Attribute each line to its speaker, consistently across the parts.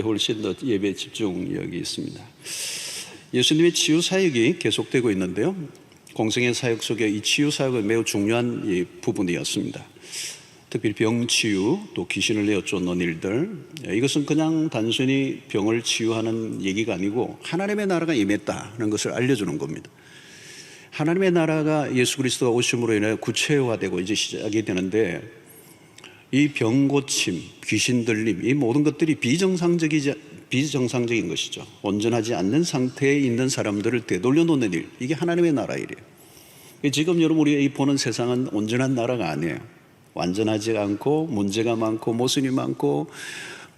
Speaker 1: 훨씬 더 예배 집중력이 있습니다. 예수님의 치유 사역이 계속되고 있는데요. 공생의 사역 속에 이 치유 사역은 매우 중요한 부분이었습니다. 특별히 병치유, 또 귀신을 내어 쫓는 일들, 이것은 그냥 단순히 병을 치유하는 얘기가 아니고 하나님의 나라가 임했다는 것을 알려주는 겁니다. 하나님의 나라가 예수 그리스도가 오심으로 인해 구체화되고 이제 시작이 되는데, 이 병고침, 귀신 들림, 이 모든 것들이 비정상적인 것이죠. 온전하지 않는 상태에 있는 사람들을 되돌려 놓는 일, 이게 하나님의 나라 일이에요. 지금 여러분 우리가 보는 세상은 온전한 나라가 아니에요. 완전하지 않고 문제가 많고 모순이 많고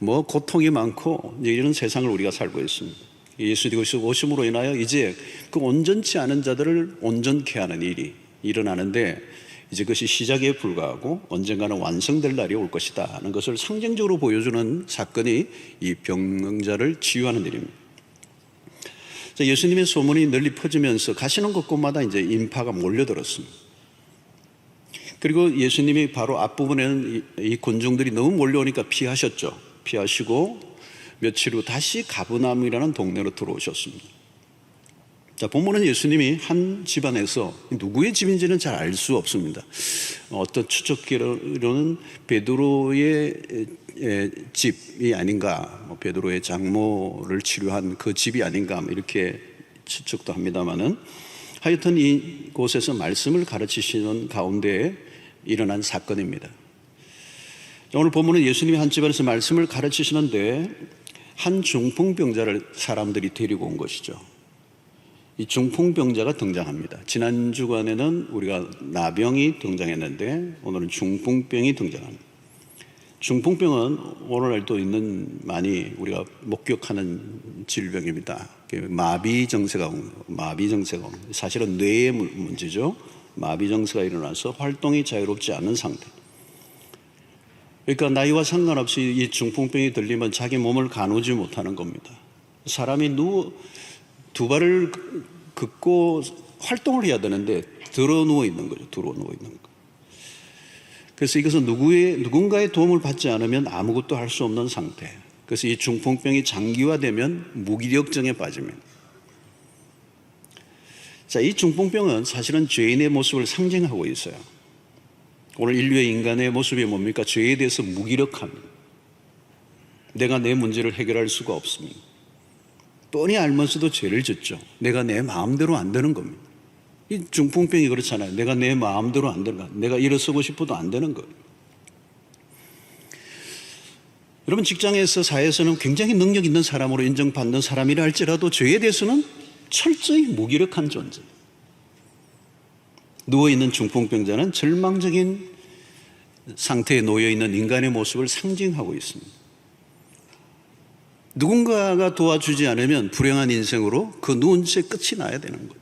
Speaker 1: 고통이 많고 이런 세상을 우리가 살고 있습니다. 예수님이 오심으로 인하여 이제 그 온전치 않은 자들을 온전케 하는 일이 일어나는데, 이제 그것이 시작에 불과하고 언젠가는 완성될 날이 올 것이다 하는 것을 상징적으로 보여주는 사건이 이 병자를 치유하는 일입니다. 예수님의 소문이 널리 퍼지면서 가시는 곳곳마다 이제 인파가 몰려들었습니다. 그리고 예수님이 바로 앞부분에는 이 군중들이 너무 몰려오니까 피하셨죠. 피하시고 며칠 후 다시 가브나움이라는 동네로 들어오셨습니다. 본문은 예수님이 한 집안에서 누구의 집인지는 잘 알 수 없습니다. 어떤 추측기로는 베드로의 집이 아닌가, 베드로의 장모를 치료한 그 집이 아닌가 이렇게 추측도 합니다만은, 하여튼 이곳에서 말씀을 가르치시는 가운데 일어난 사건입니다. 오늘 본문은 예수님이 한 집안에서 말씀을 가르치시는데 한 중풍병자를 사람들이 데리고 온 것이죠. 이 중풍병자가 등장합니다. 지난 주간에는 우리가 나병이 등장했는데 오늘은 중풍병이 등장합니다. 중풍병은 오늘날도 있는 많이 우리가 목격하는 질병입니다. 마비정세가 사실은 뇌의 문제죠. 마비정세가 일어나서 활동이 자유롭지 않은 상태. 그러니까 나이와 상관없이 이 중풍병이 들리면 자기 몸을 가누지 못하는 겁니다. 사람이 두 발을 긋고 활동을 해야 되는데 들어 누워 있는 거죠. 그래서 이것은 누군가의 도움을 받지 않으면 아무것도 할 수 없는 상태. 그래서 이 중풍병이 장기화되면 무기력증에 빠집니다. 이 중풍병은 사실은 죄인의 모습을 상징하고 있어요. 오늘 인류의 인간의 모습이 뭡니까? 죄에 대해서 무기력합니다. 내가 내 문제를 해결할 수가 없습니다. 뻔히 알면서도 죄를 짓죠. 내가 내 마음대로 안 되는 겁니다. 이 중풍병이 그렇잖아요. 내가 내 마음대로 안 되는 거야. 내가 일어서고 싶어도 안 되는 거예요. 여러분, 직장에서 사회에서는 굉장히 능력 있는 사람으로 인정받는 사람이라 할지라도 죄에 대해서는 철저히 무기력한 존재. 누워있는 중풍병자는 절망적인 상태에 놓여있는 인간의 모습을 상징하고 있습니다. 누군가가 도와주지 않으면 불행한 인생으로 그 누운 채 끝이 나야 되는 거죠.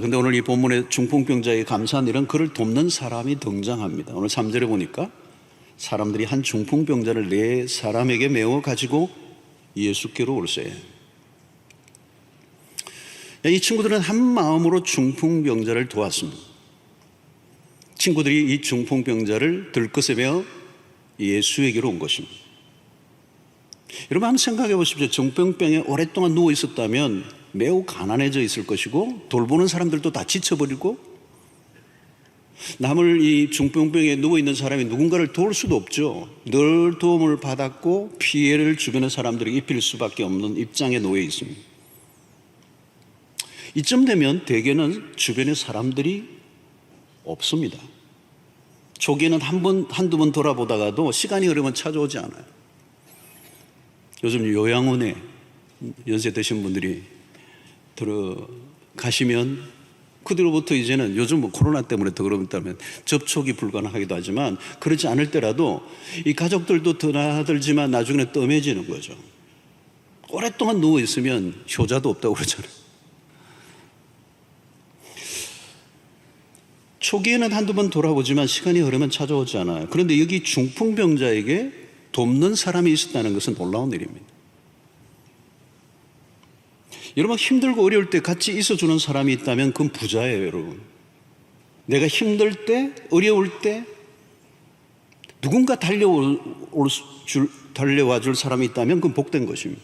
Speaker 1: 근데 오늘 이 본문의 중풍병자의 감사한 일은 그를 돕는 사람이 등장합니다. 오늘 3절에 보니까 사람들이 한 중풍병자를 네 사람에게 메워 가지고 예수께로 올세. 이 친구들은 한 마음으로 중풍병자를 도왔습니다. 친구들이 이 중풍병자를 들것에 예수에게로 온 것입니다. 여러분 한번 생각해 보십시오. 중풍병에 오랫동안 누워 있었다면 매우 가난해져 있을 것이고 돌보는 사람들도 다 지쳐버리고, 남을 이 중풍병에 누워있는 사람이 누군가를 도울 수도 없죠. 늘 도움을 받았고 피해를 주변의 사람들에게 입힐 수밖에 없는 입장에 놓여 있습니다. 이쯤 되면 대개는 주변에 사람들이 없습니다. 초기에는 한두 번 돌아보다가도 시간이 흐르면 찾아오지 않아요. 요즘 요양원에 연세 드신 분들이 들어가시면 그 뒤로부터 이제는 요즘 코로나 때문에 더 그렇다면 접촉이 불가능하기도 하지만, 그렇지 않을 때라도 이 가족들도 드나들지만 나중에 뜸해지는 거죠. 오랫동안 누워 있으면 효자도 없다고 그러잖아요. 초기에는 한두 번 돌아보지만 시간이 흐르면 찾아오지 않아요. 그런데 여기 중풍병자에게 돕는 사람이 있었다는 것은 놀라운 일입니다. 여러분, 힘들고 어려울 때 같이 있어주는 사람이 있다면 그건 부자예요, 여러분. 내가 힘들 때, 어려울 때 누군가 달려올 달려와 줄 사람이 있다면 그건 복된 것입니다.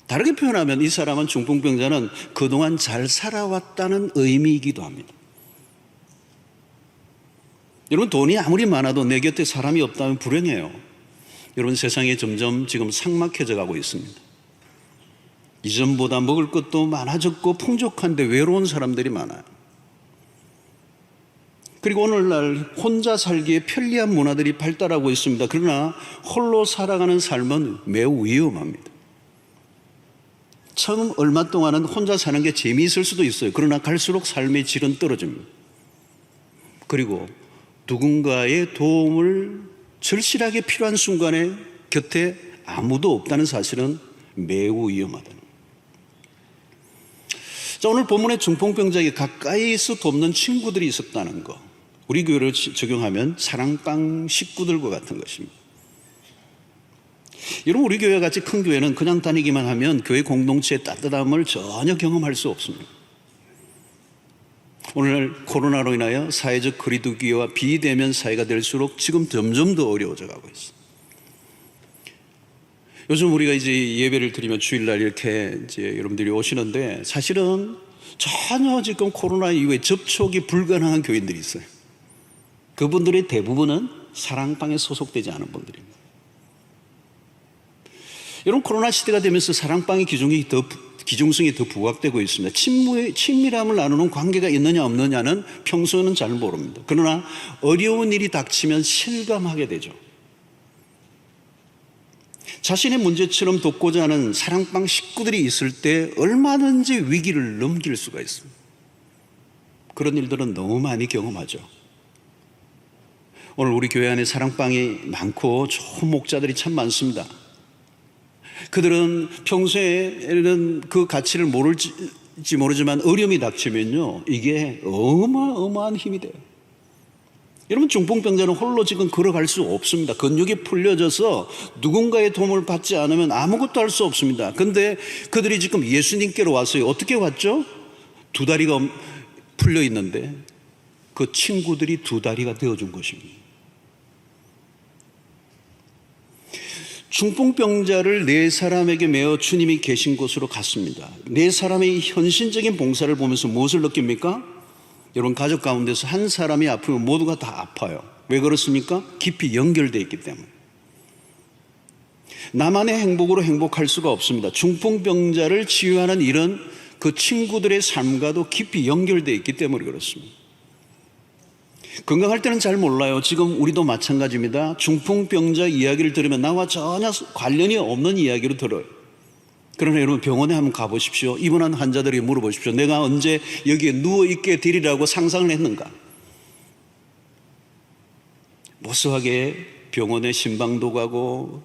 Speaker 1: 다르게 표현하면 이 사람은 중풍병자는 그동안 잘 살아왔다는 의미이기도 합니다. 여러분, 돈이 아무리 많아도 내 곁에 사람이 없다면 불행해요. 여러분, 세상이 점점 지금 삭막해져 가고 있습니다. 이전보다 먹을 것도 많아졌고 풍족한데 외로운 사람들이 많아요. 그리고 오늘날 혼자 살기에 편리한 문화들이 발달하고 있습니다. 그러나 홀로 살아가는 삶은 매우 위험합니다. 처음 얼마 동안은 혼자 사는 게 재미있을 수도 있어요. 그러나 갈수록 삶의 질은 떨어집니다. 그리고 누군가의 도움을 절실하게 필요한 순간에 곁에 아무도 없다는 사실은 매우 위험하다는 거예요. 자, 오늘 본문의 중풍병자에게 가까이서 돕는 친구들이 있었다는 거, 우리 교회를 적용하면 사랑방 식구들과 같은 것입니다. 여러분, 우리 교회 같이 큰 교회는 그냥 다니기만 하면 교회 공동체의 따뜻함을 전혀 경험할 수 없습니다. 오늘날 코로나로 인하여 사회적 거리두기와 비대면 사회가 될수록 지금 점점 더 어려워져 가고 있습니다. 요즘 우리가 이제 예배를 드리면 주일날 이렇게 이제 여러분들이 오시는데 사실은 전혀 지금 코로나 이후에 접촉이 불가능한 교인들이 있어요. 그분들의 대부분은 사랑방에 소속되지 않은 분들입니다. 여러분, 코로나 시대가 되면서 사랑방의 기중성이 더 부각되고 있습니다. 친밀함을 나누는 관계가 있느냐 없느냐는 평소에는 잘 모릅니다. 그러나 어려운 일이 닥치면 실감하게 되죠. 자신의 문제처럼 돕고자 하는 사랑방 식구들이 있을 때 얼마든지 위기를 넘길 수가 있습니다. 그런 일들은 너무 많이 경험하죠. 오늘 우리 교회 안에 사랑방이 많고 좋은 목자들이 참 많습니다. 그들은 평소에는 그 가치를 모를지 모르지만 어려움이 닥치면요, 이게 어마어마한 힘이 돼요. 여러분, 중풍병자는 홀로 지금 걸어갈 수 없습니다. 근육이 풀려져서 누군가의 도움을 받지 않으면 아무것도 할 수 없습니다. 그런데 그들이 지금 예수님께로 왔어요. 어떻게 왔죠? 두 다리가 풀려 있는데 그 친구들이 두 다리가 되어준 것입니다. 중풍병자를 네 사람에게 메어 주님이 계신 곳으로 갔습니다. 네 사람의 현실적인 봉사를 보면서 무엇을 느낍니까? 여러분, 가족 가운데서 한 사람이 아프면 모두가 다 아파요. 왜 그렇습니까? 깊이 연결되어 있기 때문에. 나만의 행복으로 행복할 수가 없습니다. 중풍병자를 치유하는 일은 그 친구들의 삶과도 깊이 연결되어 있기 때문에 그렇습니다. 건강할 때는 잘 몰라요. 지금 우리도 마찬가지입니다. 중풍병자 이야기를 들으면 나와 전혀 관련이 없는 이야기로 들어요. 그러나 여러분, 병원에 한번 가보십시오. 입원한 환자들에게 물어보십시오. 내가 언제 여기에 누워있게 되리라고 상상을 했는가? 무수하게 병원에 신방도 가고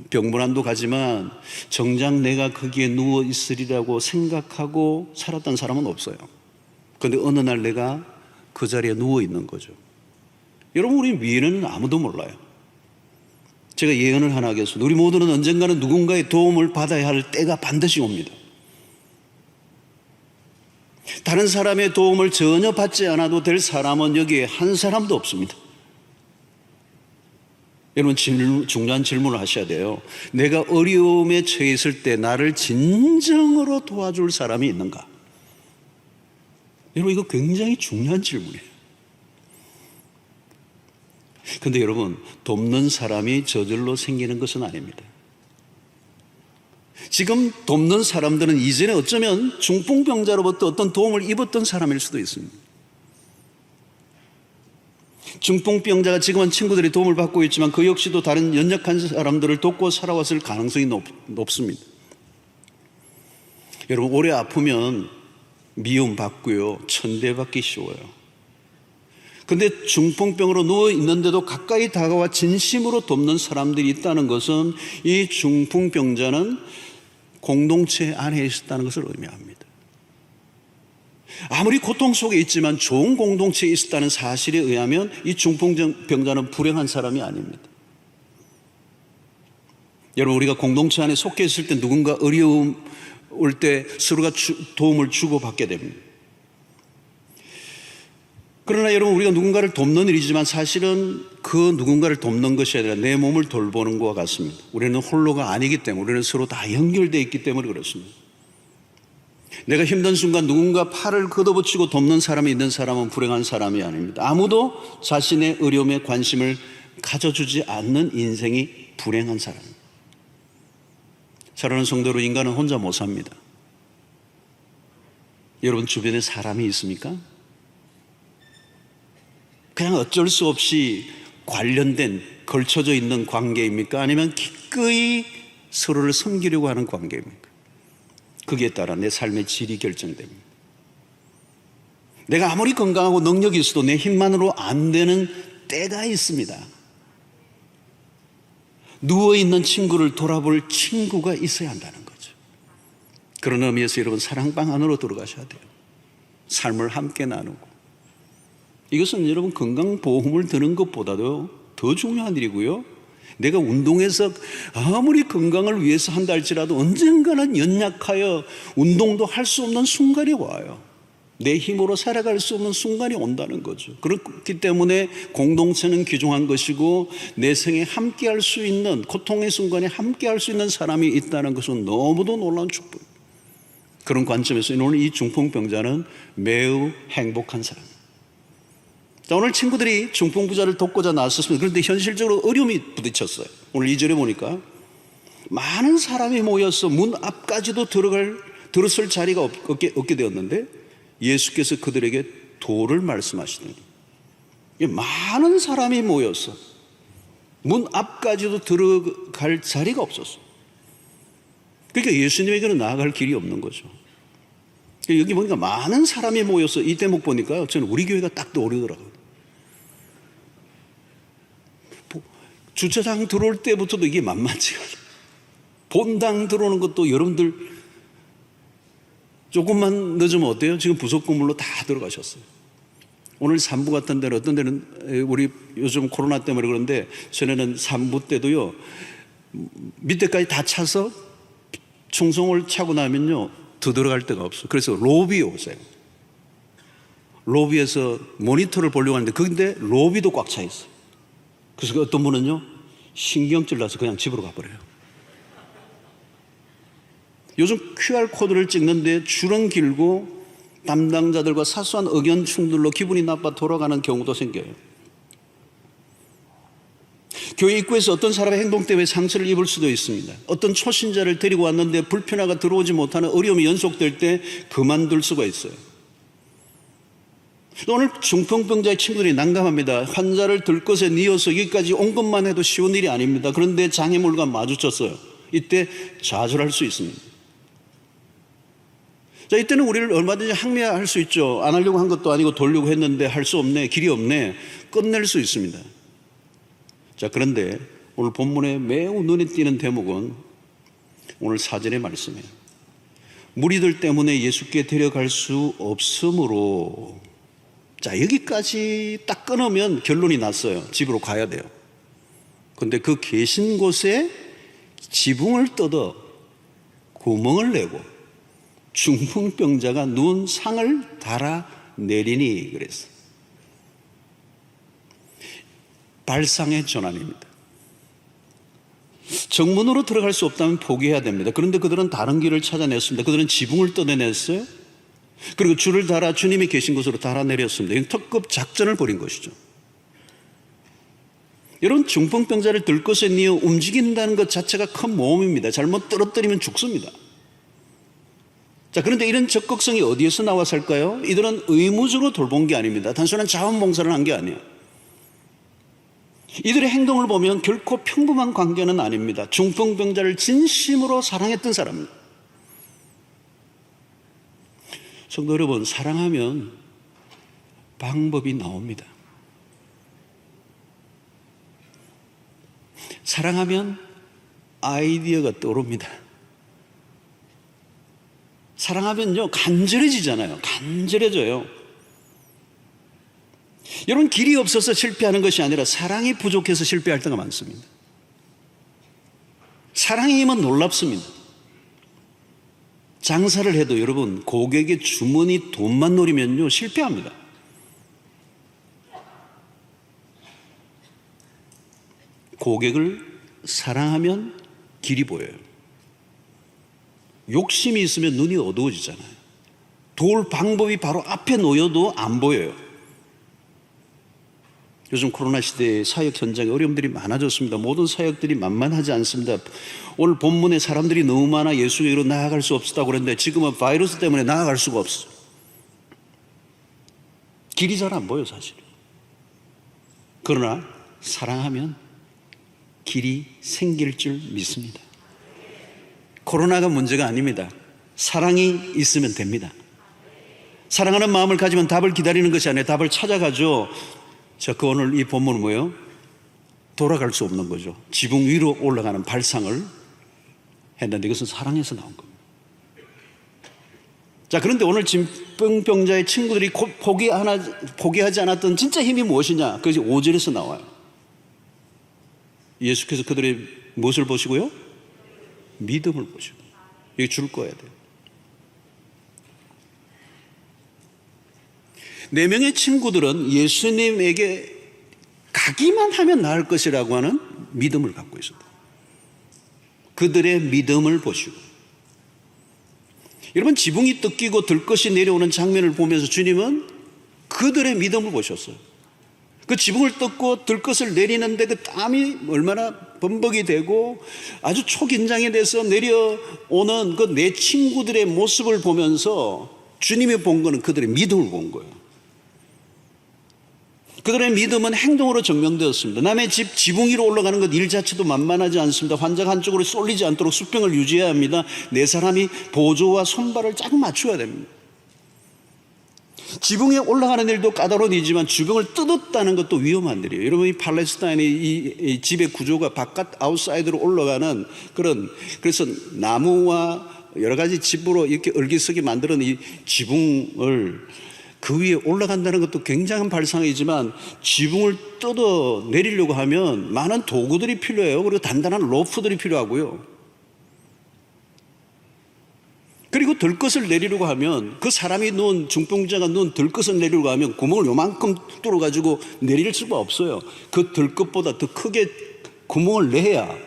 Speaker 1: 병문안도 가지만 정작 내가 거기에 누워있으리라고 생각하고 살았던 사람은 없어요. 그런데 어느 날 내가 그 자리에 누워있는 거죠. 여러분, 우리 위에는 아무도 몰라요. 제가 예언을 하나 하겠습니다. 우리 모두는 언젠가는 누군가의 도움을 받아야 할 때가 반드시 옵니다. 다른 사람의 도움을 전혀 받지 않아도 될 사람은 여기에 한 사람도 없습니다. 여러분, 중요한 질문을 하셔야 돼요. 내가 어려움에 처해 있을 때 나를 진정으로 도와줄 사람이 있는가? 여러분, 이거 굉장히 중요한 질문이에요. 그런데 여러분, 돕는 사람이 저절로 생기는 것은 아닙니다. 지금 돕는 사람들은 이전에 어쩌면 중풍병자로부터 어떤 도움을 입었던 사람일 수도 있습니다. 중풍병자가 지금은 친구들의 도움을 받고 있지만 그 역시도 다른 연약한 사람들을 돕고 살아왔을 가능성이 높습니다. 여러분, 오래 아프면 미움받고요, 천대받기 쉬워요. 그런데 중풍병으로 누워있는데도 가까이 다가와 진심으로 돕는 사람들이 있다는 것은 이 중풍병자는 공동체 안에 있었다는 것을 의미합니다. 아무리 고통 속에 있지만 좋은 공동체에 있었다는 사실에 의하면 이 중풍병자는 불행한 사람이 아닙니다. 여러분, 우리가 공동체 안에 속해 있을 때 누군가 어려움 올 때 서로가 도움을 주고받게 됩니다. 그러나 여러분, 우리가 누군가를 돕는 일이지만 사실은 그 누군가를 돕는 것이 아니라 내 몸을 돌보는 것과 같습니다. 우리는 홀로가 아니기 때문에, 우리는 서로 다 연결되어 있기 때문에 그렇습니다. 내가 힘든 순간 누군가 팔을 걷어붙이고 돕는 사람이 있는 사람은 불행한 사람이 아닙니다. 아무도 자신의 어려움에 관심을 가져주지 않는 인생이 불행한 사람입니다. 사랑하는 성도로, 인간은 혼자 못 삽니다. 여러분 주변에 사람이 있습니까? 그냥 어쩔 수 없이 관련된, 걸쳐져 있는 관계입니까? 아니면 기꺼이 서로를 섬기려고 하는 관계입니까? 거기에 따라 내 삶의 질이 결정됩니다. 내가 아무리 건강하고 능력이 있어도 내 힘만으로 안 되는 때가 있습니다. 누워있는 친구를 돌아볼 친구가 있어야 한다는 거죠. 그런 의미에서 여러분, 사랑방 안으로 들어가셔야 돼요. 삶을 함께 나누고. 이것은 여러분, 건강보험을 드는 것보다도 더 중요한 일이고요. 내가 운동해서 아무리 건강을 위해서 한다 할지라도 언젠가는 연약하여 운동도 할 수 없는 순간이 와요. 내 힘으로 살아갈 수 없는 순간이 온다는 거죠. 그렇기 때문에 공동체는 귀중한 것이고, 내 생에 함께 할 수 있는, 고통의 순간에 함께 할 수 있는 사람이 있다는 것은 너무도 놀라운 축복입니다. 그런 관점에서 오늘 이 중풍병자는 매우 행복한 사람입니다. 자, 오늘 친구들이 중풍부자를 돕고자 나섰습니다. 그런데 현실적으로 어려움이 부딪혔어요. 오늘 2절에 보니까 많은 사람이 모여서 문 앞까지도 들어설 자리가 없게 되었는데 예수께서 그들에게 도를 말씀하시더니, 많은 사람이 모여서 문 앞까지도 들어갈 자리가 없었어요. 그러니까 예수님에게는 나아갈 길이 없는 거죠. 여기 보니까 많은 사람이 모여서, 이 대목 보니까 저는 우리 교회가 딱 떠오르더라고요. 주차장 들어올 때부터도 이게 만만치가 않아요. 본당 들어오는 것도 여러분들 조금만 늦으면 어때요? 지금 부속 건물로 다 들어가셨어요. 오늘 3부 같은 데는, 어떤 데는 우리 요즘 코로나 때문에 그런데 전에는 3부 때도요, 밑에까지 다 차서 충성을 차고 나면요 더 들어갈 데가 없어요. 그래서 로비에 오세요. 로비에서 모니터를 보려고 하는데 근데 로비도 꽉 차 있어요. 그래서 어떤 분은요 신경질 나서 그냥 집으로 가버려요. 요즘 QR코드를 찍는데 줄은 길고 담당자들과 사소한 의견 충돌로 기분이 나빠 돌아가는 경우도 생겨요. 교회 입구에서 어떤 사람의 행동 때문에 상처를 입을 수도 있습니다. 어떤 초신자를 데리고 왔는데 불편하가 들어오지 못하는 어려움이 연속될 때 그만둘 수가 있어요. 오늘 중풍병자의 친구들이 난감합니다. 환자를 들것에 뉘어서 여기까지 온 것만 해도 쉬운 일이 아닙니다. 그런데 장애물과 마주쳤어요. 이때 좌절할 수 있습니다. 자, 이때는 우리를 얼마든지 항의할 수 있죠. 안 하려고 한 것도 아니고 돌려고 했는데 할 수 없네, 길이 없네, 끝낼 수 있습니다. 자, 그런데 오늘 본문에 매우 눈에 띄는 대목은 오늘 4절의 말씀이에요. 무리들 때문에 예수께 데려갈 수 없으므로. 자, 여기까지 딱 끊으면 결론이 났어요. 집으로 가야 돼요. 근데 그 계신 곳에 지붕을 뜯어 구멍을 내고 중풍병자가 누운 상을 달아 내리니 그랬어요. 발상의 전환입니다. 정문으로 들어갈 수 없다면 포기해야 됩니다. 그런데 그들은 다른 길을 찾아냈습니다. 그들은 지붕을 뜯어냈어요. 그리고 줄을 달아 주님이 계신 곳으로 달아내렸습니다. 이건 특급 작전을 벌인 것이죠. 여러분, 중풍병자를 들것에 뉘어 움직인다는 것 자체가 큰 모험입니다. 잘못 떨어뜨리면 죽습니다. 자, 그런데 이런 적극성이 어디에서 나왔을까요? 이들은 의무적으로 돌본 게 아닙니다. 단순한 자원봉사를 한 게 아니에요. 이들의 행동을 보면 결코 평범한 관계는 아닙니다. 중풍병자를 진심으로 사랑했던 사람입니다. 성도 여러분, 사랑하면 방법이 나옵니다. 사랑하면 아이디어가 떠오릅니다. 사랑하면요 간절해지잖아요. 간절해져요. 여러분, 길이 없어서 실패하는 것이 아니라 사랑이 부족해서 실패할 때가 많습니다. 사랑의 힘은 놀랍습니다. 장사를 해도 여러분, 고객의 주머니 돈만 노리면요 실패합니다. 고객을 사랑하면 길이 보여요. 욕심이 있으면 눈이 어두워지잖아요. 도울 방법이 바로 앞에 놓여도 안 보여요. 요즘 코로나 시대에 사역 현장에 어려움들이 많아졌습니다. 모든 사역들이 만만하지 않습니다. 오늘 본문에 사람들이 너무 많아 예수에게로 나아갈 수 없었다고 그랬는데 지금은 바이러스 때문에 나아갈 수가 없어. 길이 잘 안 보여 사실은. 그러나 사랑하면 길이 생길 줄 믿습니다. 코로나가 문제가 아닙니다. 사랑이 있으면 됩니다. 사랑하는 마음을 가지면 답을 기다리는 것이 아니라 답을 찾아가죠. 자, 그 오늘 이 본문은 뭐예요? 돌아갈 수 없는 거죠. 지붕 위로 올라가는 발상을 했는데 이것은 사랑에서 나온 겁니다. 자, 그런데 오늘 진병병자의 친구들이 포기하지 않았던 진짜 힘이 무엇이냐? 그것이 5절에서 나와요. 예수께서 그들의 무엇을 보시고요? 믿음을 보시고. 여기 줄 거야 돼요. 4명의 친구들은 예수님에게 가기만 하면 나을 것이라고 하는 믿음을 갖고 있었다. 그들의 믿음을 보시고. 여러분, 지붕이 뜯기고 들것이 내려오는 장면을 보면서 주님은 그들의 믿음을 보셨어요. 그 지붕을 뜯고 들것을 내리는데 그 땀이 얼마나 범벅이 되고 아주 초긴장이 돼서 내려오는 그 내 친구들의 모습을 보면서 주님이 본 거는 그들의 믿음을 본 거예요. 그들의 믿음은 행동으로 증명되었습니다. 남의 집 지붕 위로 올라가는 것 일 자체도 만만하지 않습니다. 환자가 한쪽으로 쏠리지 않도록 수평을 유지해야 합니다. 네 사람이 보조와 손발을 쫙 맞춰야 됩니다. 지붕에 올라가는 일도 까다로운 일이지만 지붕을 뜯었다는 것도 위험한 일이에요. 여러분, 이 팔레스타인의 이 집의 구조가 바깥 아웃사이드로 올라가는 그래서 나무와 여러 가지 집으로 이렇게 얼기서기 만드는 이 지붕을 그 위에 올라간다는 것도 굉장한 발상이지만 지붕을 뜯어 내리려고 하면 많은 도구들이 필요해요. 그리고 단단한 로프들이 필요하고요. 그리고 들것을 내리려고 하면 그 사람이 누운 중풍자가 누운 들것을 내리려고 하면 구멍을 요만큼 뚫어가지고 내릴 수가 없어요. 그 들것보다 더 크게 구멍을 내야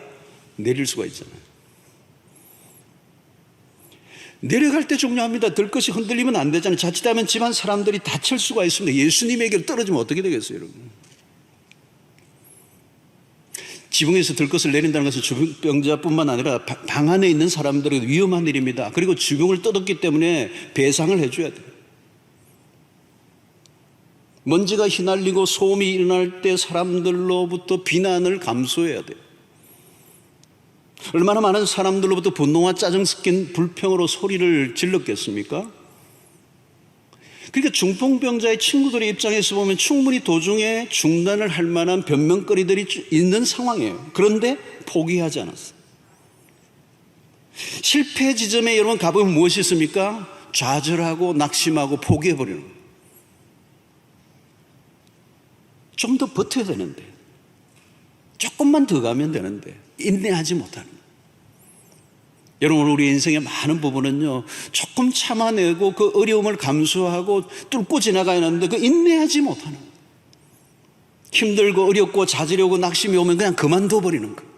Speaker 1: 내릴 수가 있잖아요. 내려갈 때 중요합니다. 들것이 흔들리면 안 되잖아요. 자칫하면 집안 사람들이 다칠 수가 있습니다. 예수님에게 떨어지면 어떻게 되겠어요, 여러분? 지붕에서 들것을 내린다는 것은 중풍병자뿐만 아니라 방 안에 있는 사람들에게 위험한 일입니다. 그리고 지붕을 뜯었기 때문에 배상을 해줘야 돼요. 먼지가 휘날리고 소음이 일어날 때 사람들로부터 비난을 감수해야 돼요. 얼마나 많은 사람들로부터 분노와 짜증 섞인 불평으로 소리를 질렀겠습니까? 그러니까 중풍병자의 친구들의 입장에서 보면 충분히 도중에 중단을 할 만한 변명거리들이 있는 상황이에요. 그런데 포기하지 않았어요. 실패 지점에 여러분 가보면 무엇이 있습니까? 좌절하고 낙심하고 포기해버리는 거예요. 좀 더 버텨야 되는데, 조금만 더 가면 되는데 인내하지 못하는 거예요. 여러분, 우리 인생의 많은 부분은요, 조금 참아내고 그 어려움을 감수하고 뚫고 지나가야 하는데 그 인내하지 못하는 거예요. 힘들고 어렵고 찾으려고 낙심이 오면 그냥 그만둬 버리는 거예요.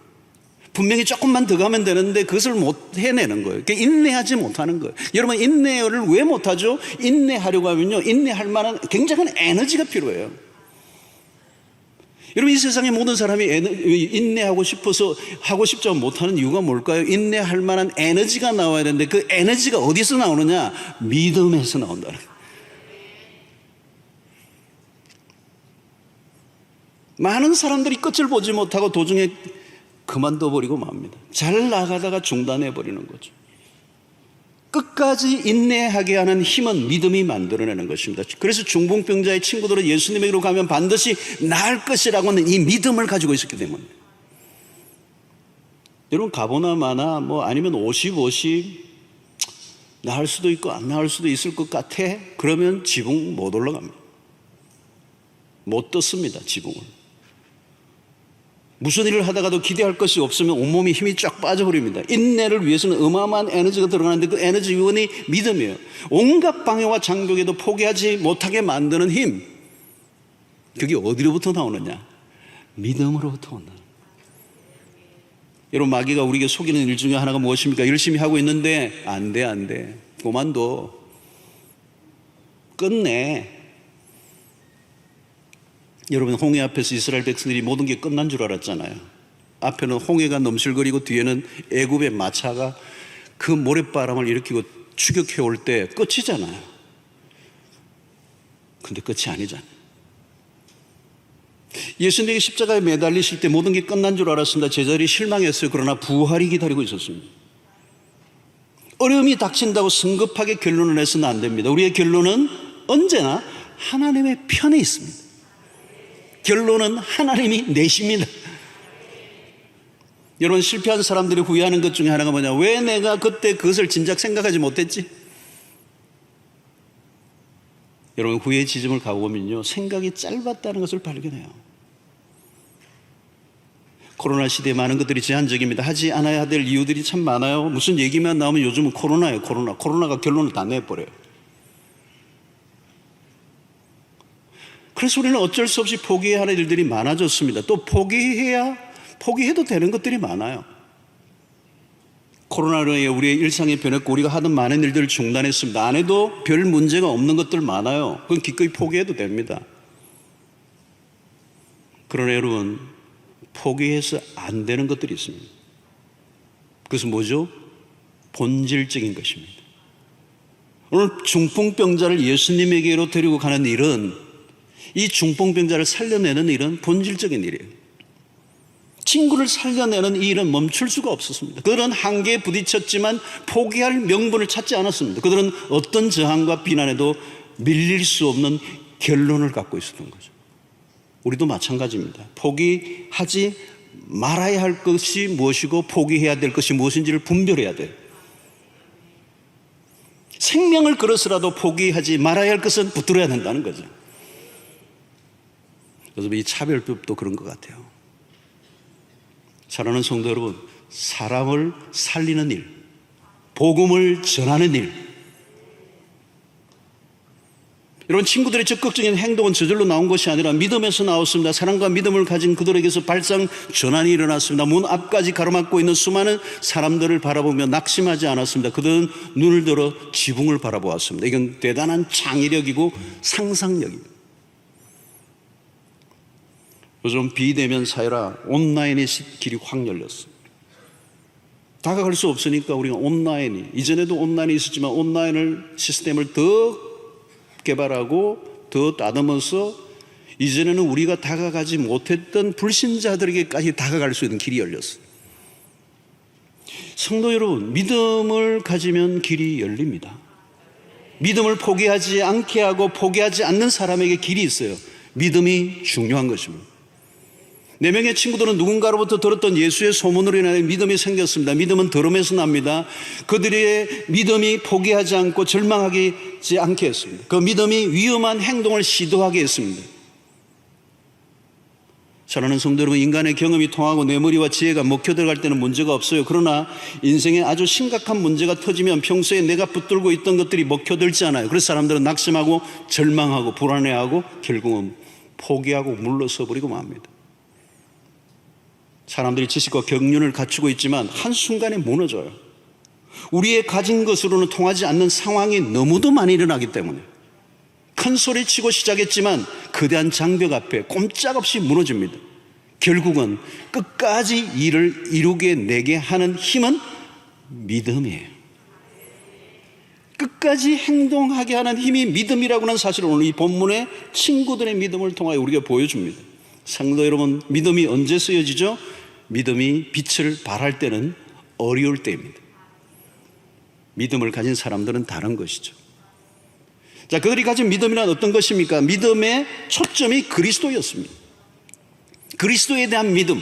Speaker 1: 분명히 조금만 더 가면 되는데 그것을 못 해내는 거예요. 그러니까 인내하지 못하는 거예요. 여러분, 인내를 왜 못하죠? 인내하려고 하면요, 인내할 만한 굉장한 에너지가 필요해요. 여러분, 이 세상의 모든 사람이 인내하고 싶어서 하고 싶지만 못하는 이유가 뭘까요? 인내할 만한 에너지가 나와야 되는데 그 에너지가 어디서 나오느냐? 믿음에서 나온다는 거예요. 많은 사람들이 끝을 보지 못하고 도중에 그만둬버리고 맙니다. 잘 나가다가 중단해버리는 거죠. 끝까지 인내하게 하는 힘은 믿음이 만들어내는 것입니다. 그래서 중풍병자의 친구들은 예수님에게로 가면 반드시 나을 것이라고 하는 이 믿음을 가지고 있었기 때문에. 여러분, 가보나 마나 아니면 50-50 나을 수도 있고 안 나을 수도 있을 것 같아. 그러면 지붕 못 올라갑니다. 못 떴습니다, 지붕을. 무슨 일을 하다가도 기대할 것이 없으면 온몸이 힘이 쫙 빠져버립니다. 인내를 위해서는 어마어마한 에너지가 들어가는데 그 에너지 요원이 믿음이에요. 온갖 방해와 장벽에도 포기하지 못하게 만드는 힘, 그게 어디로부터 나오느냐? 믿음으로부터 온다. 여러분, 마귀가 우리에게 속이는 일 중에 하나가 무엇입니까? 열심히 하고 있는데 안 돼. 그만둬. 끝내. 여러분, 홍해 앞에서 이스라엘 백성들이 모든 게 끝난 줄 알았잖아요. 앞에는 홍해가 넘실거리고 뒤에는 애굽의 마차가 그 모래바람을 일으키고 추격해 올 때 끝이잖아요. 근데 끝이 아니잖아요. 예수님이 십자가에 매달리실 때 모든 게 끝난 줄 알았습니다. 제자들이 실망했어요. 그러나 부활이 기다리고 있었습니다. 어려움이 닥친다고 성급하게 결론을 내서는 안 됩니다. 우리의 결론은 언제나 하나님의 편에 있습니다. 결론은 하나님이 내십니다. 여러분, 실패한 사람들이 후회하는 것 중에 하나가 뭐냐? 왜 내가 그때 그것을 진작 생각하지 못했지? 여러분, 후회의 지점을 가보면요, 생각이 짧았다는 것을 발견해요. 코로나 시대에 많은 것들이 제한적입니다. 하지 않아야 될 이유들이 참 많아요. 무슨 얘기만 나오면 요즘은 코로나예요. 코로나가 결론을 다 내버려요. 그래서 우리는 어쩔 수 없이 포기해야 하는 일들이 많아졌습니다. 또 포기해도 되는 것들이 많아요. 코로나로 인해 우리의 일상이 변했고 우리가 하던 많은 일들을 중단했습니다. 안 해도 별 문제가 없는 것들 많아요. 그건 기꺼이 포기해도 됩니다. 그러나 여러분, 포기해서 안 되는 것들이 있습니다. 그것은 뭐죠? 본질적인 것입니다. 오늘 중풍병자를 예수님에게로 데리고 가는 일은, 이 중풍병자를 살려내는 일은 본질적인 일이에요. 친구를 살려내는 이 일은 멈출 수가 없었습니다. 그들은 한계에 부딪혔지만 포기할 명분을 찾지 않았습니다. 그들은 어떤 저항과 비난에도 밀릴 수 없는 결론을 갖고 있었던 거죠. 우리도 마찬가지입니다. 포기하지 말아야 할 것이 무엇이고 포기해야 될 것이 무엇인지를 분별해야 돼요. 생명을 걸어서라도 포기하지 말아야 할 것은 붙들어야 된다는 거죠. 그래서 이 차별법도 그런 것 같아요. 사랑하는 성도 여러분, 사람을 살리는 일, 복음을 전하는 일, 이런 친구들의 적극적인 행동은 저절로 나온 것이 아니라 믿음에서 나왔습니다. 사랑과 믿음을 가진 그들에게서 발상 전환이 일어났습니다. 문 앞까지 가로막고 있는 수많은 사람들을 바라보며 낙심하지 않았습니다. 그들은 눈을 들어 지붕을 바라보았습니다. 이건 대단한 창의력이고 상상력입니다. 요즘 비대면 사회라 온라인의 길이 확 열렸어요. 다가갈 수 없으니까 우리가 이전에도 온라인이 있었지만 온라인을 시스템을 더 개발하고 더 다듬어서 이전에는 우리가 다가가지 못했던 불신자들에게까지 다가갈 수 있는 길이 열렸어요. 성도 여러분, 믿음을 가지면 길이 열립니다. 믿음을 포기하지 않게 하고 포기하지 않는 사람에게 길이 있어요. 믿음이 중요한 것입니다. 4명의 친구들은 누군가로부터 들었던 예수의 소문으로 인하여 믿음이 생겼습니다. 믿음은 들음에서 납니다. 그들의 믿음이 포기하지 않고 절망하지 않게 했습니다. 그 믿음이 위험한 행동을 시도하게 했습니다. 사랑하는 성도 여러분, 인간의 경험이 통하고 내 머리와 지혜가 먹혀 들어갈 때는 문제가 없어요. 그러나 인생에 아주 심각한 문제가 터지면 평소에 내가 붙들고 있던 것들이 먹혀들지 않아요. 그래서 사람들은 낙심하고 절망하고 불안해하고 결국은 포기하고 물러서 버리고 맙니다. 사람들이 지식과 경륜을 갖추고 있지만 한순간에 무너져요. 우리의 가진 것으로는 통하지 않는 상황이 너무도 많이 일어나기 때문에 큰 소리 치고 시작했지만 거대한 장벽 앞에 꼼짝없이 무너집니다. 결국은 끝까지 일을 이루게 내게 하는 힘은 믿음이에요. 끝까지 행동하게 하는 힘이 믿음이라고 하는 사실을 오늘 이 본문의 친구들의 믿음을 통하여 우리에게 보여줍니다. 성도 여러분, 믿음이 언제 쓰여지죠? 믿음이 빛을 발할 때는 어려울 때입니다. 믿음을 가진 사람들은 다른 것이죠. 자, 그들이 가진 믿음이란 어떤 것입니까? 믿음의 초점이 그리스도였습니다. 그리스도에 대한 믿음.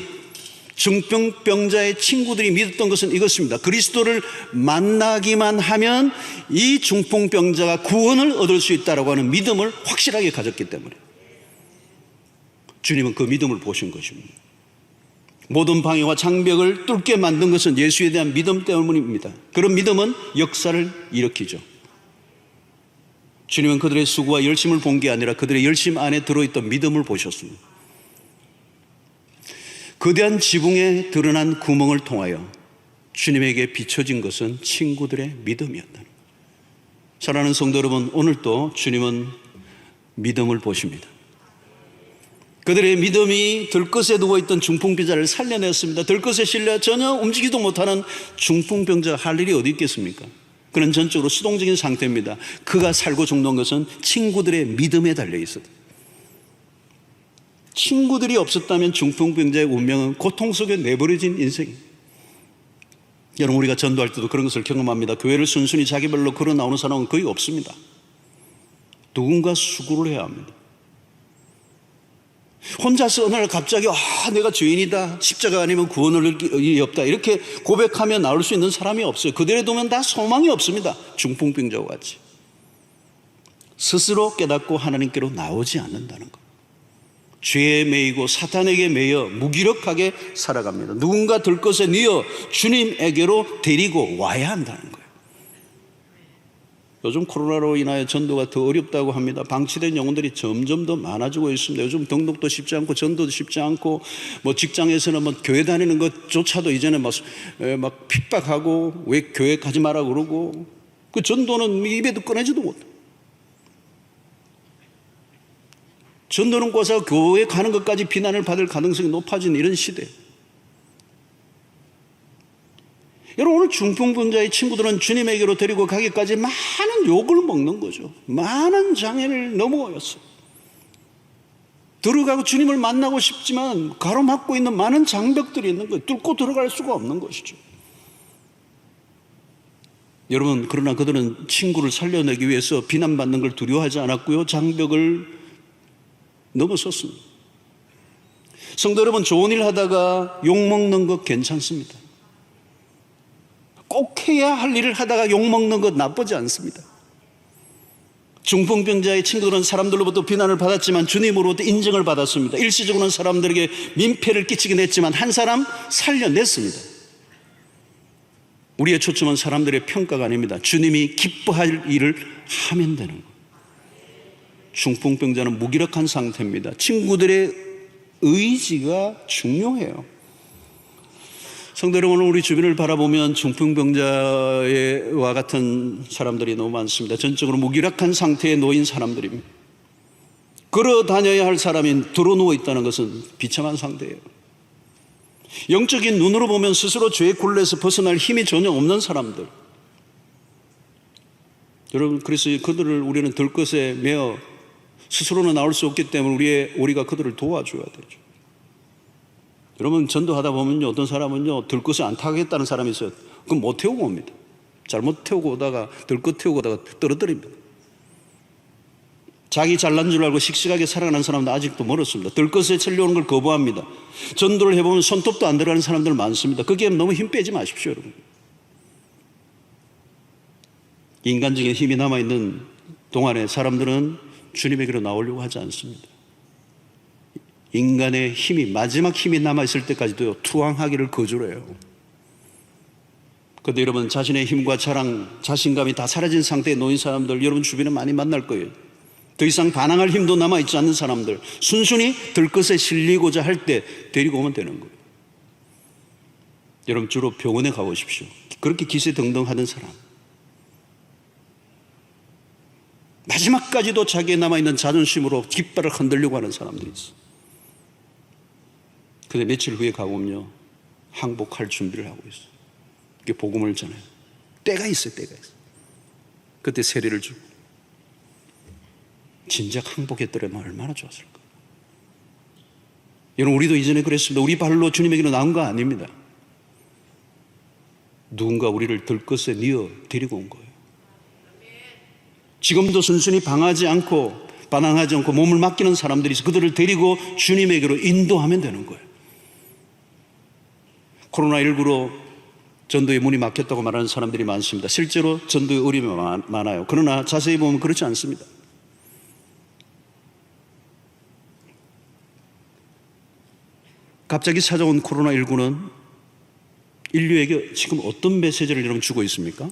Speaker 1: 중풍병자의 친구들이 믿었던 것은 이것입니다. 그리스도를 만나기만 하면 이 중풍병자가 구원을 얻을 수 있다고 하는 믿음을 확실하게 가졌기 때문에 주님은 그 믿음을 보신 것입니다. 모든 방해와 장벽을 뚫게 만든 것은 예수에 대한 믿음 때문입니다. 그런 믿음은 역사를 일으키죠. 주님은 그들의 수고와 열심을 본 게 아니라 그들의 열심 안에 들어있던 믿음을 보셨습니다. 거대한 지붕에 드러난 구멍을 통하여 주님에게 비춰진 것은 친구들의 믿음이었다는 거예요. 사랑하는 성도 여러분, 오늘도 주님은 믿음을 보십니다. 그들의 믿음이 들것에 누워있던 중풍병자를 살려냈습니다. 들것에 실려 전혀 움직이도 못하는 중풍병자가 할 일이 어디 있겠습니까? 그는 전적으로 수동적인 상태입니다. 그가 살고 죽는 것은 친구들의 믿음에 달려있어요. 친구들이 없었다면 중풍병자의 운명은 고통 속에 내버려진 인생입니다. 여러분, 우리가 전도할 때도 그런 것을 경험합니다. 교회를 순순히 자기별로 걸어 나오는 사람은 거의 없습니다. 누군가 수고를 해야 합니다. 혼자서 어느 날 갑자기 내가 죄인이다, 십자가 아니면 구원을 일이 없다, 이렇게 고백하며 나올 수 있는 사람이 없어요. 그들에 두면 다 소망이 없습니다. 중풍병자와 같이 스스로 깨닫고 하나님께로 나오지 않는다는 것. 죄에 매이고 사탄에게 매여 무기력하게 살아갑니다. 누군가 들것에 뉘어 주님에게로 데리고 와야 한다는 거예요. 요즘 코로나로 인하여 전도가 더 어렵다고 합니다. 방치된 영혼들이 점점 더 많아지고 있습니다. 요즘 등록도 쉽지 않고 전도도 쉽지 않고, 뭐 직장에서는 뭐 교회 다니는 것조차도 이제는 막 핍박하고 왜 교회 가지 마라 그러고, 그 전도는 입에도 꺼내지도 못해. 전도는 꿔서 교회 가는 것까지 비난을 받을 가능성이 높아진 이런 시대. 여러분, 오늘 중풍병자의 친구들은 주님에게로 데리고 가기까지 많은 욕을 먹는 거죠. 많은 장애를 넘어갔어요. 들어가고 주님을 만나고 싶지만 가로막고 있는 많은 장벽들이 있는 거예요. 뚫고 들어갈 수가 없는 것이죠. 여러분, 그러나 그들은 친구를 살려내기 위해서 비난받는 걸 두려워하지 않았고요, 장벽을 넘어섰습니다. 성도 여러분, 좋은 일 하다가 욕먹는 것 괜찮습니다. 꼭 해야 할 일을 하다가 욕먹는 것 나쁘지 않습니다. 중풍병자의 친구들은 사람들로부터 비난을 받았지만 주님으로부터 인정을 받았습니다. 일시적으로는 사람들에게 민폐를 끼치긴 했지만 한 사람 살려냈습니다. 우리의 초점은 사람들의 평가가 아닙니다. 주님이 기뻐할 일을 하면 되는 거예요. 중풍병자는 무기력한 상태입니다. 친구들의 의지가 중요해요. 성도 여러분, 우리 주변을 바라보면 중풍병자와 같은 사람들이 너무 많습니다. 전적으로 무기력한 상태에 놓인 사람들입니다. 걸어 다녀야 할 사람이 들어누워 있다는 것은 비참한 상태예요. 영적인 눈으로 보면 스스로 죄의 굴레에서 벗어날 힘이 전혀 없는 사람들. 여러분, 그래서 그들을 우리는 들것에 매어 스스로는 나올 수 없기 때문에 우리가 그들을 도와줘야 되죠. 여러분, 전도하다 보면요, 어떤 사람은요, 들것에 안 타겠다는 사람이 있어요. 그럼 못 태우고 옵니다. 잘못 태우고 오다가, 들것 태우고 오다가 떨어뜨립니다. 자기 잘난 줄 알고 씩씩하게 살아가는 사람도 아직도 멀었습니다. 들것에 끌려오는 걸 거부합니다. 전도를 해보면 손톱도 안 들어가는 사람들 많습니다. 거기에 너무 힘 빼지 마십시오, 여러분. 인간적인 힘이 남아있는 동안에 사람들은 주님에게로 나오려고 하지 않습니다. 인간의 힘이, 마지막 힘이 남아있을 때까지도 투항하기를 거절해요. 그런데 여러분, 자신의 힘과 자랑, 자신감이 다 사라진 상태에 놓인 사람들 여러분 주변에 많이 만날 거예요. 더 이상 반항할 힘도 남아있지 않는 사람들, 순순히 들것에 실리고자 할 때 데리고 오면 되는 거예요. 여러분, 주로 병원에 가보십시오. 그렇게 기세등등하던 사람, 마지막까지도 자기에 남아있는 자존심으로 깃발을 흔들려고 하는 사람들이 있어요. 근데 며칠 후에 가보면요, 항복할 준비를 하고 있어요. 이게 복음을 전해요. 때가 있어요, 때가 있어요. 그때 세례를 주고 진작 항복했더라면 얼마나 좋았을까. 여러분, 우리도 이전에 그랬습니다. 우리 발로 주님에게로 나온 거 아닙니다. 누군가 우리를 들것에 뉘어 데리고 온 거예요. 지금도 순순히 반항하지 않고 몸을 맡기는 사람들이 있어. 그들을 데리고 주님에게로 인도하면 되는 거예요. 코로나19로 전도의 문이 막혔다고 말하는 사람들이 많습니다. 실제로 전도의 어려움이 많아요. 그러나 자세히 보면 그렇지 않습니다. 갑자기 찾아온 코로나19는 인류에게 지금 어떤 메시지를 여러분 주고 있습니까?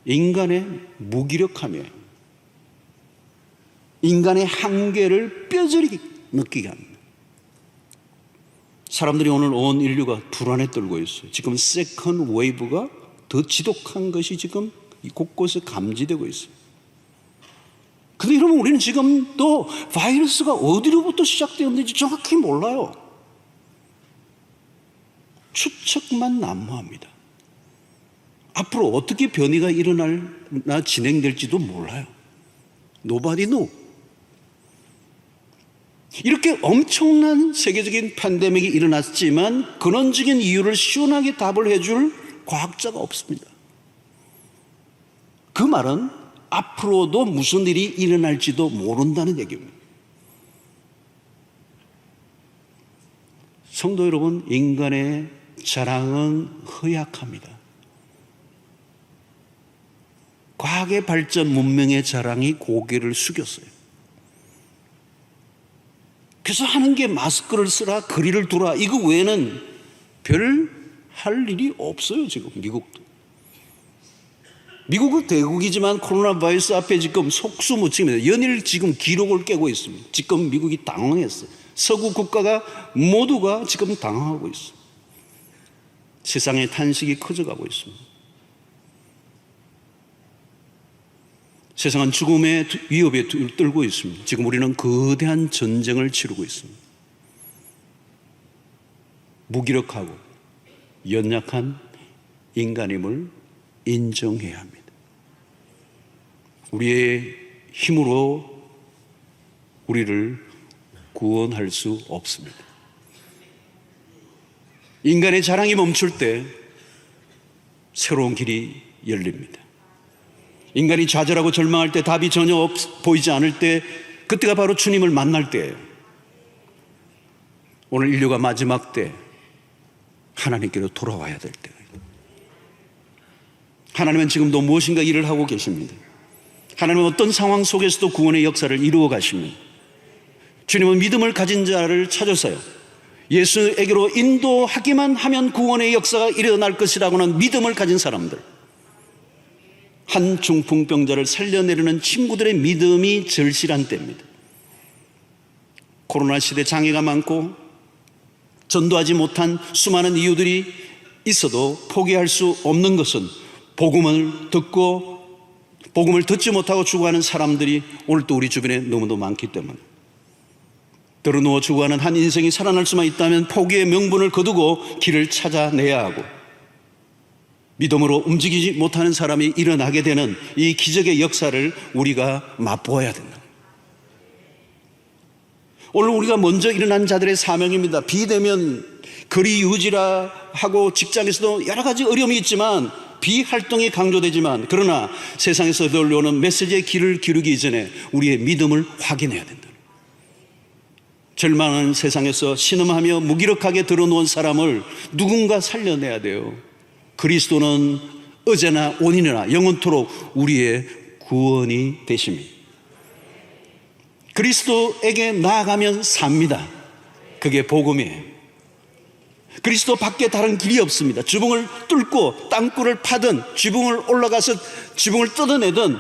Speaker 1: 인간의 무기력함이에요. 인간의 한계를 뼈저리게 느끼게 합니다. 사람들이 오늘 온 인류가 불안에 떨고 있어요. 지금 세컨 웨이브가 더 지독한 것이 지금 곳곳에 감지되고 있어요. 근데 여러분, 우리는 지금 또 바이러스가 어디로부터 시작되었는지 정확히 몰라요. 추측만 난무합니다. 앞으로 어떻게 변이가 일어나나 진행될지도 몰라요. Nobody know. 이렇게 엄청난 세계적인 팬데믹이 일어났지만 근원적인 이유를 시원하게 답을 해줄 과학자가 없습니다. 그 말은 앞으로도 무슨 일이 일어날지도 모른다는 얘기입니다. 성도 여러분, 인간의 자랑은 허약합니다. 과학의 발전, 문명의 자랑이 고개를 숙였어요. 그래서 하는 게 마스크를 쓰라, 거리를 두라, 이거 외에는 별 할 일이 없어요. 지금 미국도. 미국은 대국이지만 코로나 바이러스 앞에 지금 속수무책입니다. 연일 지금 기록을 깨고 있습니다. 지금 미국이 당황했어요. 서구 국가가 모두가 지금 당황하고 있어요. 세상의 탄식이 커져가고 있습니다. 세상은 죽음의 위협에 떨고 있습니다. 지금 우리는 거대한 전쟁을 치르고 있습니다. 무기력하고 연약한 인간임을 인정해야 합니다. 우리의 힘으로 우리를 구원할 수 없습니다. 인간의 자랑이 멈출 때 새로운 길이 열립니다. 인간이 좌절하고 절망할 때, 답이 전혀 보이지 않을 때, 그때가 바로 주님을 만날 때예요. 오늘 인류가 마지막 때 하나님께로 돌아와야 될 때예요. 하나님은 지금도 무엇인가 일을 하고 계십니다. 하나님은 어떤 상황 속에서도 구원의 역사를 이루어 가십니다. 주님은 믿음을 가진 자를 찾아서요, 예수에게로 인도하기만 하면 구원의 역사가 일어날 것이라고는 믿음을 가진 사람들, 한 중풍병자를 살려내려는 친구들의 믿음이 절실한 때입니다. 코로나 시대 장애가 많고 전도하지 못한 수많은 이유들이 있어도 포기할 수 없는 것은 복음을 듣지 못하고 죽어가는 사람들이 오늘도 우리 주변에 너무도 많기 때문에, 드러누워 죽어가는 한 인생이 살아날 수만 있다면 포기의 명분을 거두고 길을 찾아내야 하고, 믿음으로 움직이지 못하는 사람이 일어나게 되는 이 기적의 역사를 우리가 맛보아야 된다. 오늘 우리가 먼저 일어난 자들의 사명입니다. 비대면, 거리 유지라 하고 직장에서도 여러 가지 어려움이 있지만 비활동이 강조되지만, 그러나 세상에서 들려오는 메시지의 길을 기르기 전에 우리의 믿음을 확인해야 된다. 절망하는 세상에서 신음하며 무기력하게 드러놓은 사람을 누군가 살려내야 돼요. 그리스도는 어제나 오늘이나 영원토록 우리의 구원이 되십니다. 그리스도에게 나아가면 삽니다. 그게 복음이에요. 그리스도 밖에 다른 길이 없습니다. 지붕을 뚫고 땅굴을 파든 지붕을 올라가서 지붕을 뜯어내든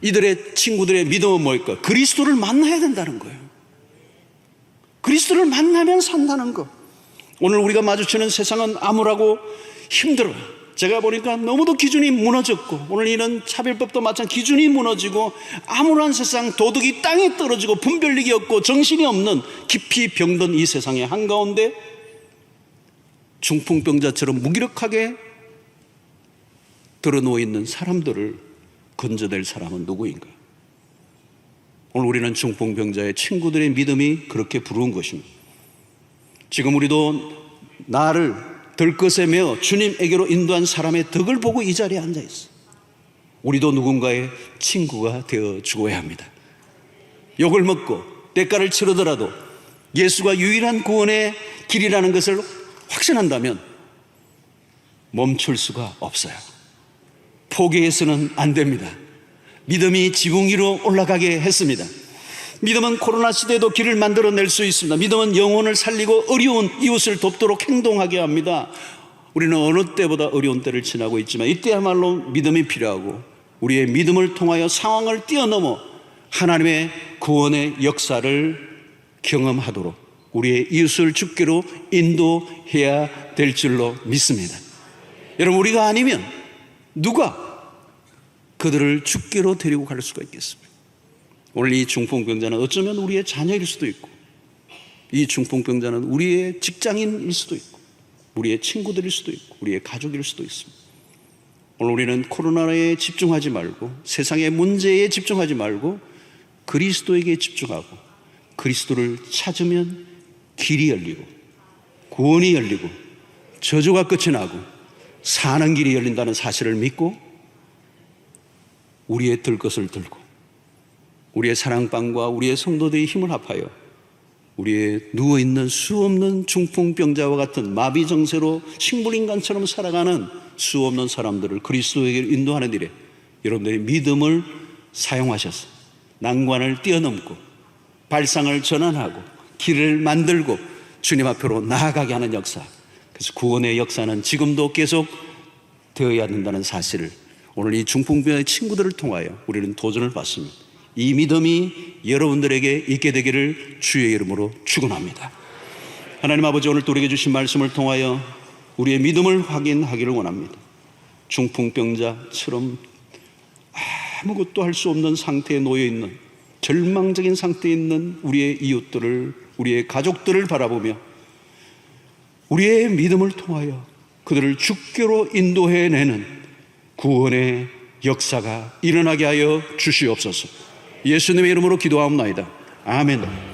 Speaker 1: 이들의 친구들의 믿음은 뭘까? 그리스도를 만나야 된다는 거예요. 그리스도를 만나면 산다는 거. 오늘 우리가 마주치는 세상은 암울하고 힘들어요. 제가 보니까 너무도 기준이 무너졌고, 오늘 이런 차별법도 마찬가지, 기준이 무너지고 암울한 세상, 도덕이 땅에 떨어지고 분별력이 없고 정신이 없는 깊이 병든 이 세상의 한가운데 중풍병자처럼 무기력하게 드러누워 있는 사람들을 건져낼 사람은 누구인가? 오늘 우리는 중풍병자의 친구들의 믿음이 그렇게 부러운 것입니다. 지금 우리도 나를 들것에 메어 주님에게로 인도한 사람의 덕을 보고 이 자리에 앉아 있어. 우리도 누군가의 친구가 되어 주어야 합니다. 욕을 먹고 대가를 치르더라도 예수가 유일한 구원의 길이라는 것을 확신한다면 멈출 수가 없어요. 포기해서는 안 됩니다. 믿음이 지붕 위로 올라가게 했습니다. 믿음은 코로나 시대에도 길을 만들어낼 수 있습니다. 믿음은 영혼을 살리고 어려운 이웃을 돕도록 행동하게 합니다. 우리는 어느 때보다 어려운 때를 지나고 있지만 이때야말로 믿음이 필요하고, 우리의 믿음을 통하여 상황을 뛰어넘어 하나님의 구원의 역사를 경험하도록 우리의 이웃을 주께로 인도해야 될 줄로 믿습니다. 여러분, 우리가 아니면 누가 그들을 주께로 데리고 갈 수가 있겠습니까? 오늘 이 중풍병자는 어쩌면 우리의 자녀일 수도 있고, 이 중풍병자는 우리의 직장인일 수도 있고, 우리의 친구들일 수도 있고, 우리의 가족일 수도 있습니다. 오늘 우리는 코로나에 집중하지 말고, 세상의 문제에 집중하지 말고 그리스도에게 집중하고, 그리스도를 찾으면 길이 열리고 구원이 열리고 저주가 끝이 나고 사는 길이 열린다는 사실을 믿고, 우리의 들 것을 들고 우리의 사랑방과 우리의 성도들의 힘을 합하여 우리의 누워있는 수없는 중풍병자와 같은 마비정세로 식물인간처럼 살아가는 수없는 사람들을 그리스도에게 인도하는 일에 여러분들의 믿음을 사용하셔서 난관을 뛰어넘고 발상을 전환하고 길을 만들고 주님 앞으로 나아가게 하는 역사, 그래서 구원의 역사는 지금도 계속 되어야 된다는 사실을 오늘 이 중풍병자의 친구들을 통하여 우리는 도전을 받습니다. 이 믿음이 여러분들에게 있게 되기를 주의 이름으로 축원합니다. 하나님 아버지, 오늘 또 우리에게 주신 말씀을 통하여 우리의 믿음을 확인하기를 원합니다. 중풍병자처럼 아무것도 할 수 없는 상태에 놓여 있는, 절망적인 상태에 있는 우리의 이웃들을, 우리의 가족들을 바라보며 우리의 믿음을 통하여 그들을 주께로 인도해내는 구원의 역사가 일어나게 하여 주시옵소서. 예수님의 이름으로 기도하옵나이다. 아멘.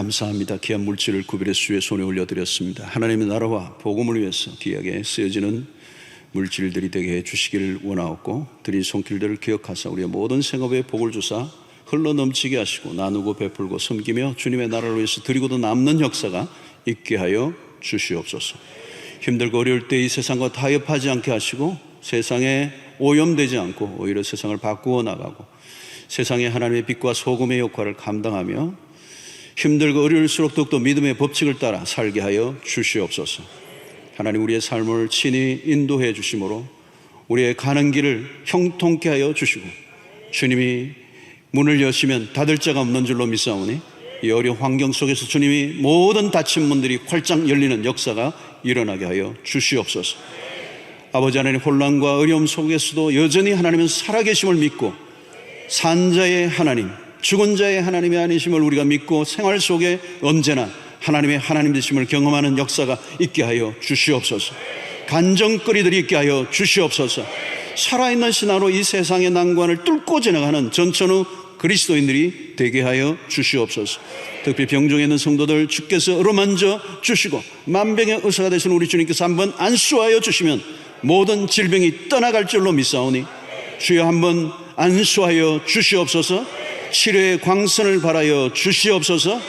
Speaker 1: 감사합니다. 귀한 물질을 구별해서 주의 손에 올려드렸습니다. 하나님의 나라와 복음을 위해서 귀하게 쓰여지는 물질들이 되게 해주시기를 원하옵고, 드린 손길들을 기억하사 우리의 모든 생업에 복을 주사 흘러넘치게 하시고 나누고 베풀고 섬기며 주님의 나라를 위해서 드리고도 남는 역사가 있게 하여 주시옵소서. 힘들고 어려울 때 이 세상과 타협하지 않게 하시고 세상에 오염되지 않고 오히려 세상을 바꾸어 나가고 세상에 하나님의 빛과 소금의 역할을 감당하며 힘들고 어려울수록 더욱더 믿음의 법칙을 따라 살게 하여 주시옵소서. 하나님, 우리의 삶을 친히 인도해 주심으로 우리의 가는 길을 형통케 하여 주시고, 주님이 문을 여시면 닫을 자가 없는 줄로 믿사오니 이 어려운 환경 속에서 주님이 모든 닫힌 문들이 활짝 열리는 역사가 일어나게 하여 주시옵소서. 아버지 하나님, 혼란과 어려움 속에서도 여전히 하나님은 살아계심을 믿고 산자의 하나님, 죽은 자의 하나님이 아니심을 우리가 믿고 생활 속에 언제나 하나님의 하나님 되심을 경험하는 역사가 있게 하여 주시옵소서. 간정거리들이 있게 하여 주시옵소서. 살아있는 신앙으로 이 세상의 난관을 뚫고 지나가는 전천후 그리스도인들이 되게 하여 주시옵소서. 특히 병중에 있는 성도들 주께서 어루만져 주시고 만병의 의사가 되신 우리 주님께서 한번 안수하여 주시면 모든 질병이 떠나갈 줄로 믿사오니 주여 한번 안수하여 주시옵소서. 치료의 광선을 발하여 주시옵소서.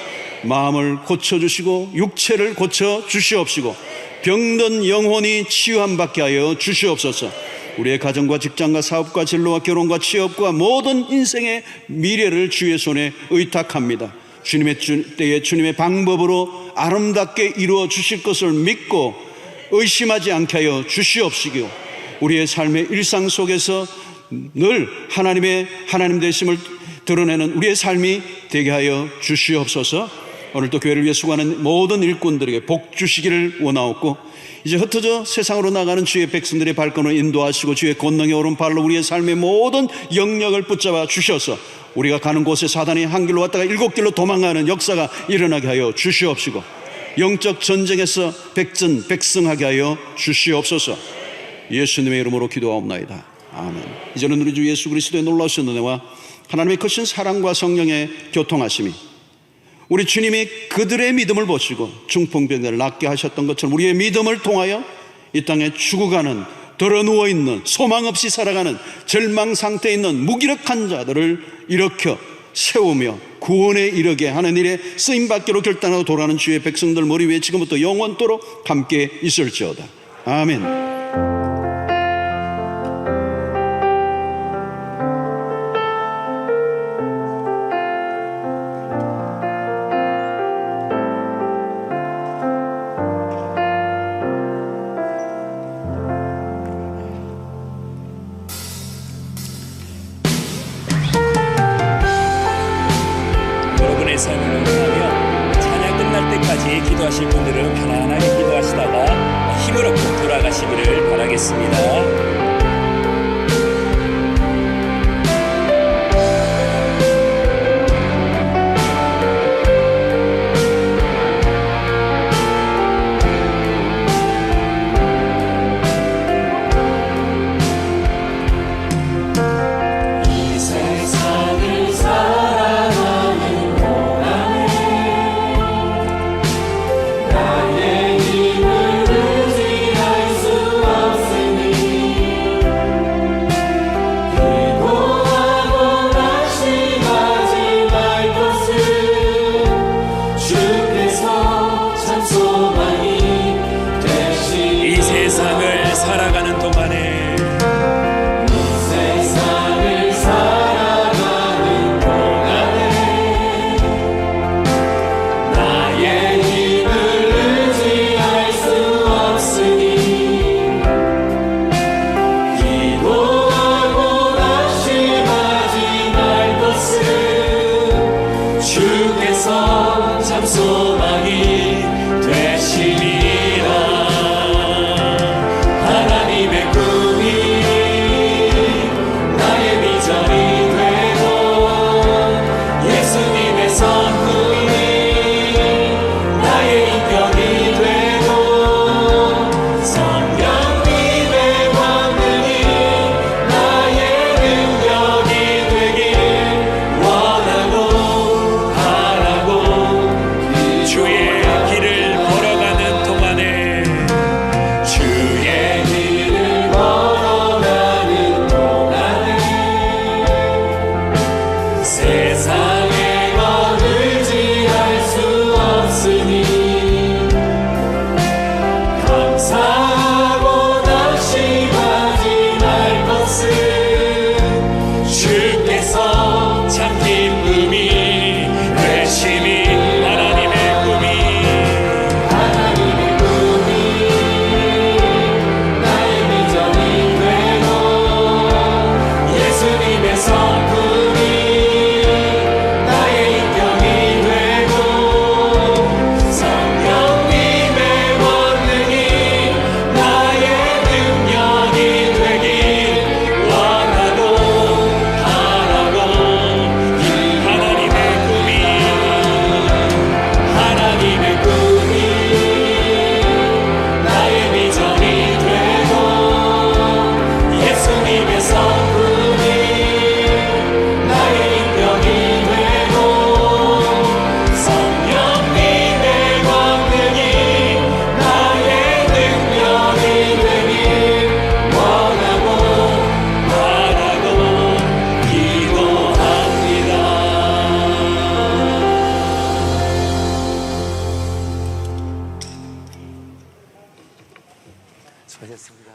Speaker 1: 마음을 고쳐주시고 육체를 고쳐주시옵시고 병든 영혼이 치유함 받게 하여 주시옵소서. 우리의 가정과 직장과 사업과 진로와 결혼과 취업과 모든 인생의 미래를 주의 손에 의탁합니다. 주님의 때에 주님의 방법으로 아름답게 이루어 주실 것을 믿고 의심하지 않게 하여 주시옵시고, 우리의 삶의 일상 속에서 늘 하나님의 하나님 되심을 드러내는 우리의 삶이 되게 하여 주시옵소서. 오늘도 교회를 위해 수고하는 모든 일꾼들에게 복 주시기를 원하옵고, 이제 흩어져 세상으로 나가는 주의 백성들의 발걸음을 인도하시고 주의 권능의 오른발로 우리의 삶의 모든 영역을 붙잡아 주셔서 우리가 가는 곳에 사단이 한 길로 왔다가 7길로 도망가는 역사가 일어나게 하여 주시옵시고, 영적 전쟁에서 백전백승하게 하여 주시옵소서. 예수님의 이름으로 기도하옵나이다. 아멘. 이제는 우리 주 예수 그리스도의 놀라우신 은혜와 하나님의 크신 사랑과 성령의 교통하심이, 우리 주님이 그들의 믿음을 보시고 중풍병자를 낫게 하셨던 것처럼 우리의 믿음을 통하여 이 땅에 죽어가는, 드러누워있는, 소망 없이 살아가는, 절망 상태에 있는 무기력한 자들을 일으켜 세우며 구원에 이르게 하는 일에 쓰임받기로 결단하고 돌아가는 주의 백성들 머리 위에 지금부터 영원토록 함께 있을지어다. 아멘.
Speaker 2: 삶을 응하며 찬양 끝날 때까지 기도하실 분들은 편안하게 기도하시다가 힘을 얻고 돌아가시기를 바라겠습니다.
Speaker 3: 나의 힘을 의지할 수 없으니
Speaker 2: 수고하셨습니다.